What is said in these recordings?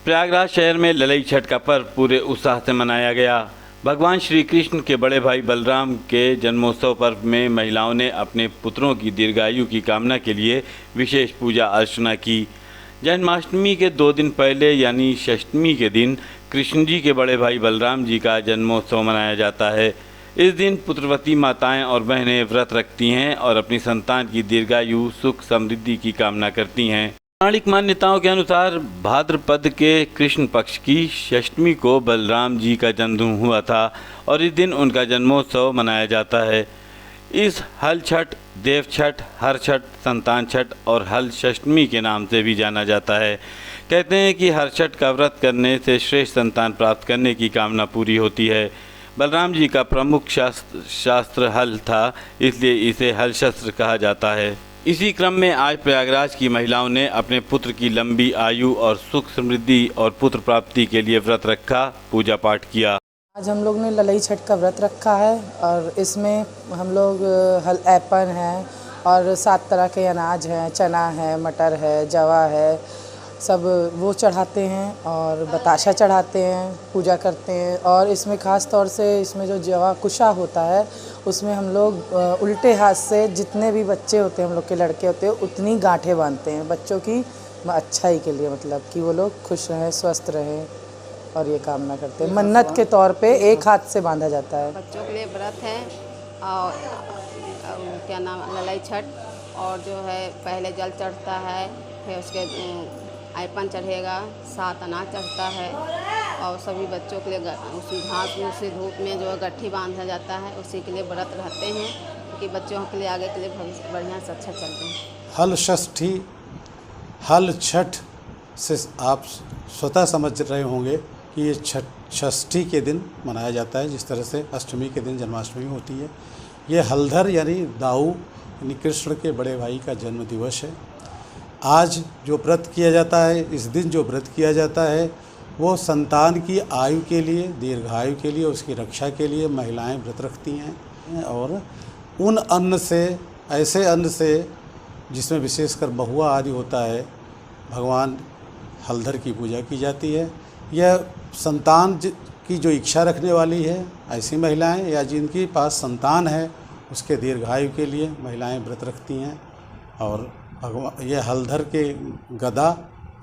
प्रयागराज शहर में ललई छठ का पर्व पूरे उत्साह से मनाया गया। भगवान श्री कृष्ण के बड़े भाई बलराम के जन्मोत्सव पर्व में महिलाओं ने अपने पुत्रों की दीर्घायु की कामना के लिए विशेष पूजा अर्चना की। जन्माष्टमी के 2 दिन पहले यानी षष्ठी के दिन कृष्ण जी के बड़े भाई बलराम जी का जन्मोत्सव मनाया जाता है। इस दिन पुत्रवती माताएं और बहनें व्रत रखती हैं और अपनी संतान की दीर्घायु, सुख, समृद्धि की कामना करती हैं। पौराणिक मान्यताओं के अनुसार भाद्रपद के कृष्ण पक्ष की षष्ठी को बलराम जी का जन्म हुआ था और इस दिन उनका जन्मोत्सव मनाया जाता है। इस हल छठ, देव छठ, हर छठ, संतान छठ और हल षष्ठी के नाम से भी जाना जाता है। कहते हैं कि हर छठ का व्रत करने से श्रेष्ठ संतान प्राप्त करने की कामना पूरी होती है। बलराम जी का प्रमुख शास्त्र हल था, इसलिए इसे हल शस्त्र कहा जाता है। इसी क्रम में आज प्रयागराज की महिलाओं ने अपने पुत्र की लंबी आयु और सुख समृद्धि और पुत्र प्राप्ति के लिए व्रत रखा, पूजा पाठ किया। आज हम लोग ने ललई छठ का व्रत रखा है और इसमें हम लोग ऐपन है और 7 तरह के अनाज हैं, चना है, मटर है, जवा है, सब वो चढ़ाते हैं और बताशा चढ़ाते हैं, पूजा करते हैं। और इसमें ख़ास तौर से इसमें जो जवा कुशा होता है उसमें हम लोग उल्टे हाथ से जितने भी बच्चे होते हैं, हम लोग के लड़के होते हैं, उतनी गांठें बांधते हैं बच्चों की अच्छाई के लिए, मतलब कि वो लोग खुश रहें, स्वस्थ रहें और ये कामना करते हैं। मन्नत के तौर पे एक हाथ से बांधा जाता है। बच्चों के लिए व्रत है और क्या नाम ललई छठ, और जो है पहले जल चढ़ता है, फिर उसके ऐपन चढ़ेगा, 7 अनाज चढ़ता है और सभी बच्चों के लिए उसी घास में, उसी धूप में जो है गट्ठी बांधा जाता है, उसी के लिए व्रत रहते हैं कि बच्चों के लिए आगे के लिए भविष्य बढ़िया से अच्छा चलते हैं। हल षष्ठी, हल छठ से आप स्वतः समझ रहे होंगे कि ये षष्ठी के दिन मनाया जाता है, जिस तरह से अष्टमी के दिन जन्माष्टमी होती है। ये हलधर यानी दाऊ यानी कृष्ण के बड़े भाई का जन्म दिवस है। आज जो व्रत किया जाता है, इस दिन जो व्रत किया जाता है वो संतान की आयु के लिए, दीर्घायु के लिए, उसकी रक्षा के लिए महिलाएं व्रत रखती हैं और उन अन्न से, ऐसे अन्न से जिसमें विशेषकर महुआ आदि होता है, भगवान हलधर की पूजा की जाती है। यह संतान की जो इच्छा रखने वाली है, ऐसी महिलाएं या जिनके पास संतान है, उसके दीर्घायु के लिए महिलाएं व्रत रखती हैं और भगवान ये हलधर के गदा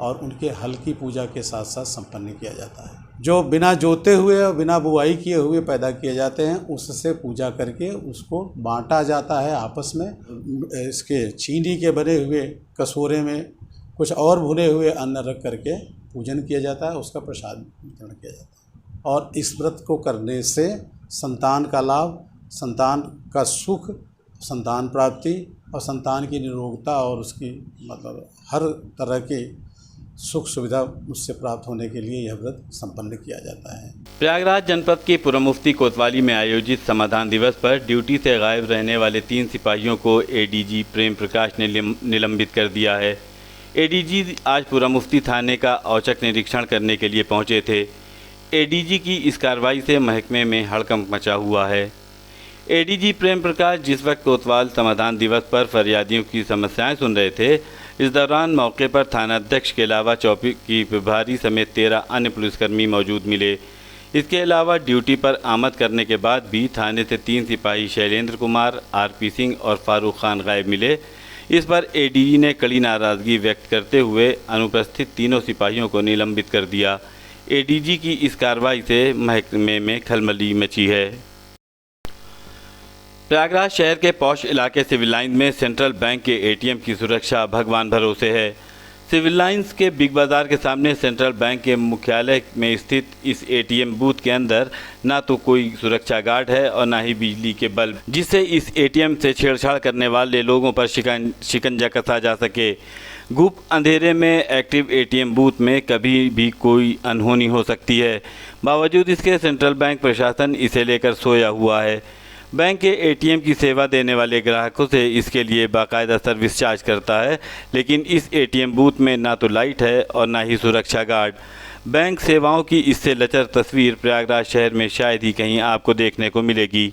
और उनके हल की पूजा के साथ साथ संपन्न किया जाता है। जो बिना जोते हुए और बिना बुआई किए हुए पैदा किए जाते हैं, उससे पूजा करके उसको बांटा जाता है आपस में। इसके चीनी के बने हुए कसूरे में कुछ और भुने हुए अन्न रख करके पूजन किया जाता है, उसका प्रसाद वितरण किया जाता है। और इस व्रत को करने से संतान का लाभ, संतान का सुख, संतान प्राप्ति और संतान की निरोगता और उसकी मतलब हर तरह की सुख सुविधा उससे प्राप्त होने के लिए यह व्रत संपन्न किया जाता है। प्रयागराज जनपद के पूर्व मुफ्ती कोतवाली में आयोजित समाधान दिवस पर ड्यूटी से गायब रहने वाले 3 सिपाहियों को एडीजी प्रेम प्रकाश ने निलंबित कर दिया है। एडीजी आज पूर्व मुफ्ती थाने का औचक निरीक्षण करने के लिए पहुंचे थे। एडीजी की इस कार्रवाई से महकमे में हड़कंप मचा हुआ है। एडीजी प्रेम प्रकाश जिस वक्त कोतवाल समाधान दिवस पर फरियादियों की समस्याएं सुन रहे थे, इस दौरान मौके पर थानाध्यक्ष के अलावा चौकी की प्रभारी समेत 13 अन्य पुलिसकर्मी मौजूद मिले। इसके अलावा ड्यूटी पर आमद करने के बाद भी थाने से 3 सिपाही शैलेंद्र कुमार, आरपी सिंह और फारूक खान गायब मिले। इस पर एडीजी ने कड़ी नाराज़गी व्यक्त करते हुए अनुपस्थित तीनों सिपाहियों को निलंबित कर दिया। एडीजी की इस कार्रवाई से महकमे में खलबली मची है। प्रयागराज शहर के पौष इलाके सिविल लाइन में सेंट्रल बैंक के एटीएम की सुरक्षा भगवान भरोसे है। सिविल लाइन्स के बिग बाज़ार के सामने सेंट्रल बैंक के मुख्यालय में स्थित इस एटीएम बूथ के अंदर ना तो कोई सुरक्षा गार्ड है और ना ही बिजली के बल्ब, जिससे इस एटीएम से छेड़छाड़ करने वाले लोगों पर शिकंजा कसा जा सके। गुप्त अंधेरे में एक्टिव एटीएम बूथ में कभी भी कोई अनहोनी हो सकती है। बावजूद इसके सेंट्रल बैंक प्रशासन इसे लेकर सोया हुआ है। बैंक के एटीएम की सेवा देने वाले ग्राहकों से इसके लिए बाकायदा सर्विस चार्ज करता है, लेकिन इस एटीएम बूथ में ना तो लाइट है और ना ही सुरक्षा गार्ड। बैंक सेवाओं की इससे लचर तस्वीर प्रयागराज शहर में शायद ही कहीं आपको देखने को मिलेगी।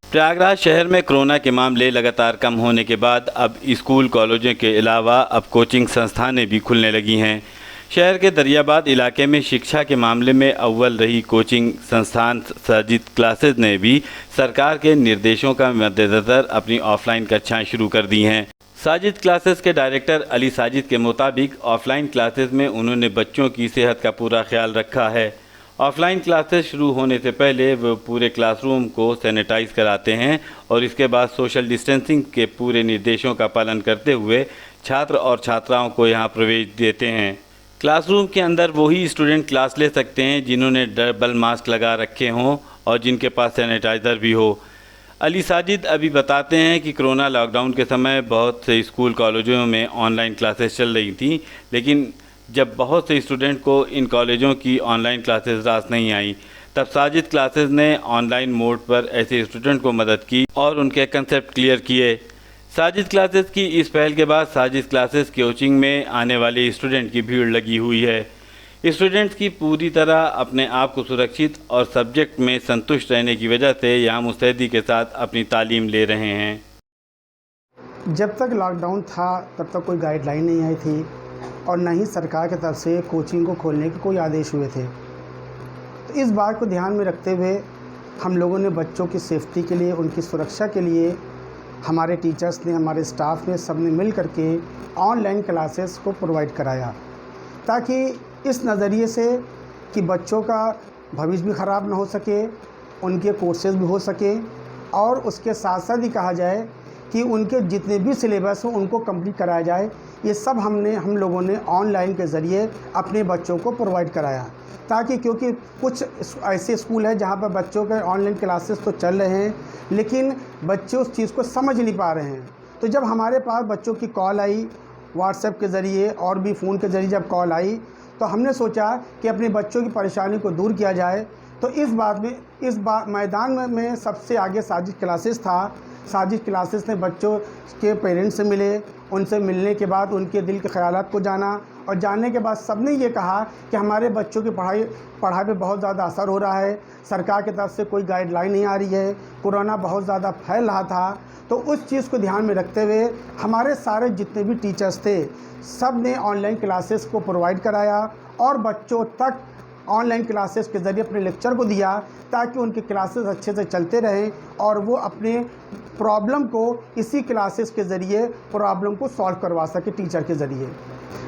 प्रयागराज शहर में कोरोना के मामले लगातार कम होने के बाद अब स्कूल कॉलेजों के अलावा अब कोचिंग संस्थानें भी खुलने लगी हैं। शहर के दरियाबाद इलाके में शिक्षा के मामले में अव्वल रही कोचिंग संस्थान साजिद क्लासेस ने भी सरकार के निर्देशों का मद्देनज़र अपनी ऑफलाइन कक्षाएं शुरू कर दी हैं। साजिद क्लासेस के डायरेक्टर अली साजिद के मुताबिक ऑफलाइन क्लासेस में उन्होंने बच्चों की सेहत का पूरा ख्याल रखा है। ऑफलाइन क्लासेस शुरू होने से पहले वो पूरे क्लासरूम को सैनिटाइज कराते हैं और इसके बाद सोशल डिस्टेंसिंग के पूरे निर्देशों का पालन करते हुए छात्र और छात्राओं को यहां प्रवेश देते हैं। क्लासरूम के अंदर वही स्टूडेंट क्लास ले सकते हैं जिन्होंने डबल मास्क लगा रखे हों और जिनके पास सैनिटाइज़र भी हो। अली साजिद अभी बताते हैं कि कोरोना लॉकडाउन के समय बहुत से स्कूल कॉलेजों में ऑनलाइन क्लासेस चल रही थी, लेकिन जब बहुत से स्टूडेंट को इन कॉलेजों की ऑनलाइन क्लासेस रास नहीं आई, तब साजिद क्लासेस ने ऑनलाइन मोड पर ऐसे स्टूडेंट को मदद की और उनके कंसेप्ट क्लियर किए। साजिद क्लासेस की इस पहल के बाद साजिद क्लासेस कोचिंग में आने वाले स्टूडेंट की भीड़ लगी हुई है। स्टूडेंट्स की पूरी तरह अपने आप को सुरक्षित और सब्जेक्ट में संतुष्ट रहने की वजह से यहाँ मुस्तैदी के साथ अपनी तालीम ले रहे हैं। जब तक लॉकडाउन था तब तक कोई गाइडलाइन नहीं आई थी और न ही सरकार की तरफ से कोचिंग को खोलने के कोई आदेश हुए थे। तो इस बात को ध्यान में रखते हुए हम लोगों ने बच्चों की सेफ्टी के लिए, उनकी सुरक्षा के लिए हमारे टीचर्स ने, हमारे स्टाफ ने, सब ने मिल करके ऑनलाइन क्लासेस को प्रोवाइड कराया, ताकि इस नज़रिए से कि बच्चों का भविष्य भी ख़राब ना हो सके, उनके कोर्सेज भी हो सके और उसके साथ साथ ही कहा जाए कि उनके जितने भी सिलेबस हो उनको कंप्लीट कराया जाए। ये सब हम लोगों ने ऑनलाइन के ज़रिए अपने बच्चों को प्रोवाइड कराया, ताकि क्योंकि कुछ ऐसे स्कूल हैं जहाँ पर बच्चों के ऑनलाइन क्लासेस तो चल रहे हैं लेकिन बच्चे उस चीज़ को समझ नहीं पा रहे हैं। तो जब हमारे पास बच्चों की कॉल आई व्हाट्सएप के ज़रिए और भी फ़ोन के ज़रिए जब कॉल आई, तो हमने सोचा कि अपने बच्चों की परेशानी को दूर किया जाए। तो इस मैदान में सबसे आगे साजिद क्लासेस था। साजिद क्लासेस ने बच्चों के पेरेंट्स से मिले, उनसे मिलने के बाद उनके दिल के ख़यालात को जाना और जानने के बाद सबने ये कहा कि हमारे बच्चों की पढ़ाई पे बहुत ज़्यादा असर हो रहा है, सरकार की तरफ से कोई गाइडलाइन नहीं आ रही है, कोरोना बहुत ज़्यादा फैल रहा था। तो उस चीज़ को ध्यान में रखते हुए हमारे सारे जितने भी टीचर्स थे सब ने ऑनलाइन क्लासेस को प्रोवाइड कराया और बच्चों तक ऑनलाइन क्लासेस के ज़रिए अपने लेक्चर को दिया, ताकि उनके क्लासेस अच्छे से चलते रहें और वो अपने प्रॉब्लम को इसी क्लासेस के ज़रिए प्रॉब्लम को सॉल्व करवा सके टीचर के ज़रिए।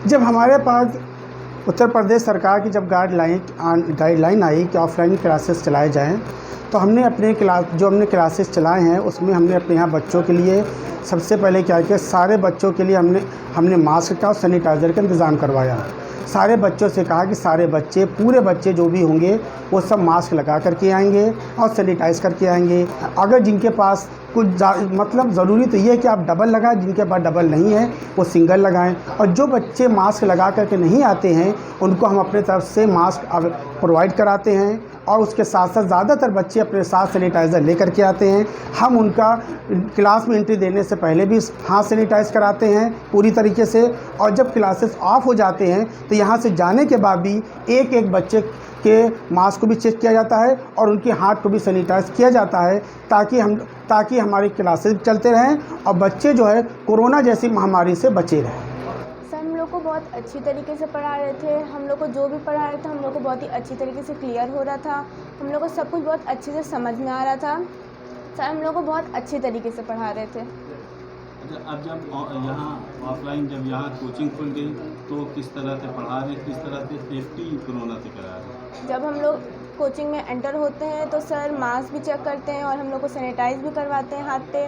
जब हमारे पास उत्तर प्रदेश सरकार की जब गाइडलाइन आई कि ऑफलाइन क्लासेस चलाए जाएं, तो हमने अपने हमने क्लासेस चलाए हैं उसमें हमने अपने यहाँ बच्चों के लिए सबसे पहले क्या किया, सारे बच्चों के लिए हमने मास्क का और सैनिटाइज़र का इंतज़ाम करवाया। सारे बच्चों से कहा कि सारे बच्चे, पूरे बच्चे जो भी होंगे वो सब मास्क लगा करके आएंगे और सैनिटाइज़ करके आएंगे। अगर जिनके पास कुछ मतलब ज़रूरी तो ये है कि आप डबल लगाएं, जिनके पास डबल नहीं है वो सिंगल लगाएं। और जो बच्चे मास्क लगा करके नहीं आते हैं उनको हम अपने तरफ से मास्क प्रोवाइड कराते हैं और उसके साथ साथ ज़्यादातर बच्चे अपने साथ सैनिटाइज़र लेकर के आते हैं। हम उनका क्लास में एंट्री देने से पहले भी हाथ सैनिटाइज़ कराते हैं पूरी तरीके से, और जब क्लासेस ऑफ हो जाते हैं तो यहाँ से जाने के बाद भी एक एक बच्चे के मास्क को भी चेक किया जाता है और उनके हाथ को भी सैनिटाइज़ किया जाता है, ताकि हमारी क्लासेस चलते रहें और बच्चे जो है कोरोना जैसी महामारी से बचे रहें। हम लोग को बहुत अच्छी तरीके से पढ़ा रहे थे, हम लोग को जो भी पढ़ा रहे थे हम लोग को बहुत ही अच्छी तरीके से क्लियर हो रहा था, हम लोग को सब कुछ बहुत अच्छे से समझ में आ रहा था। सर हम लोग को बहुत अच्छी तरीके से पढ़ा रहे थे। अब जब यहाँ ऑफलाइन जब यहाँ कोचिंग खुल गई तो किस तरह से पढ़ा रहे, किस तरह से सेफ्टी कोरोना से करा रहे? जब हम लोग कोचिंग में एंटर होते हैं तो सर मास्क भी चेक करते हैं और हम लोग को सैनिटाइज़ भी करवाते हैं हाथ पे,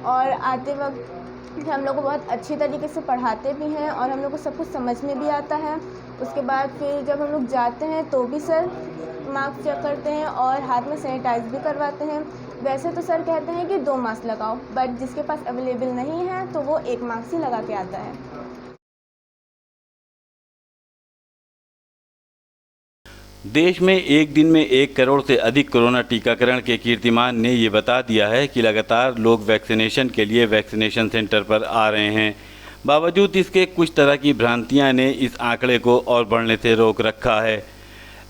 और आते वक्त हम लोग को बहुत अच्छी तरीके से पढ़ाते भी हैं और हम लोग को सब कुछ समझ में भी आता है। उसके बाद फिर जब हम लोग जाते हैं तो भी सर मास्क चेक करते हैं और हाथ में सैनिटाइज़ भी करवाते हैं। वैसे तो सर कहते हैं कि 2 मास्क लगाओ, बट जिसके पास अवेलेबल नहीं है तो वो 1 मास्क ही लगा के आता है। देश में एक दिन में 1 करोड़ से अधिक कोरोना टीकाकरण के कीर्तिमान ने ये बता दिया है कि लगातार लोग वैक्सीनेशन के लिए वैक्सीनेशन सेंटर पर आ रहे हैं। बावजूद इसके कुछ तरह की भ्रांतियां ने इस आंकड़े को और बढ़ने से रोक रखा है।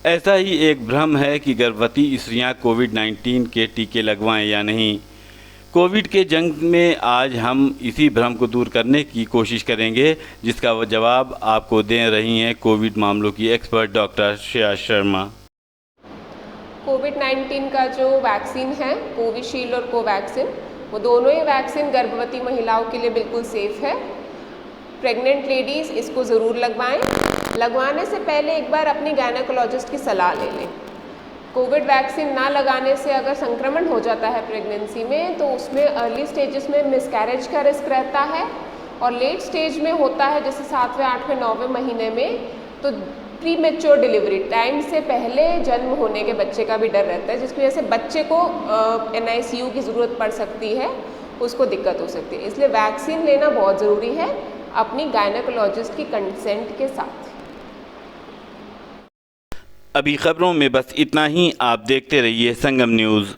ऐसा ही एक भ्रम है कि गर्भवती स्त्रियां कोविड-19 के टीके लगवाएं या नहीं। कोविड के जंग में आज हम इसी भ्रम को दूर करने की कोशिश करेंगे, जिसका जवाब आपको दे रही हैं कोविड मामलों की एक्सपर्ट डॉक्टर श्रेया शर्मा। कोविड-19 का जो वैक्सीन है, कोविशील्ड और कोवैक्सिन, वो दोनों ही वैक्सीन गर्भवती महिलाओं के लिए बिल्कुल सेफ़ है। प्रेग्नेंट लेडीज़ इसको ज़रूर लगवाएं। लगवाने से पहले एक बार अपनी गायनेकोलॉजिस्ट की सलाह ले लें। कोविड वैक्सीन ना लगाने से अगर संक्रमण हो जाता है प्रेगनेंसी में, तो उसमें अर्ली स्टेजेस में मिसकैरेज का रिस्क रहता है, और लेट स्टेज में होता है जैसे 7वें, 8वें, 9वें महीने में, तो प्री मैच्योर डिलीवरी, टाइम से पहले जन्म होने के बच्चे का भी डर रहता है, जिसकी वजह से बच्चे को NICU की ज़रूरत पड़ सकती है, उसको दिक्कत हो सकती है। इसलिए वैक्सीन लेना बहुत ज़रूरी है अपनी गायनेकोलॉजिस्ट की कंसेंट के साथ। अभी खबरों में बस इतना ही। आप देखते रहिए संगम न्यूज़।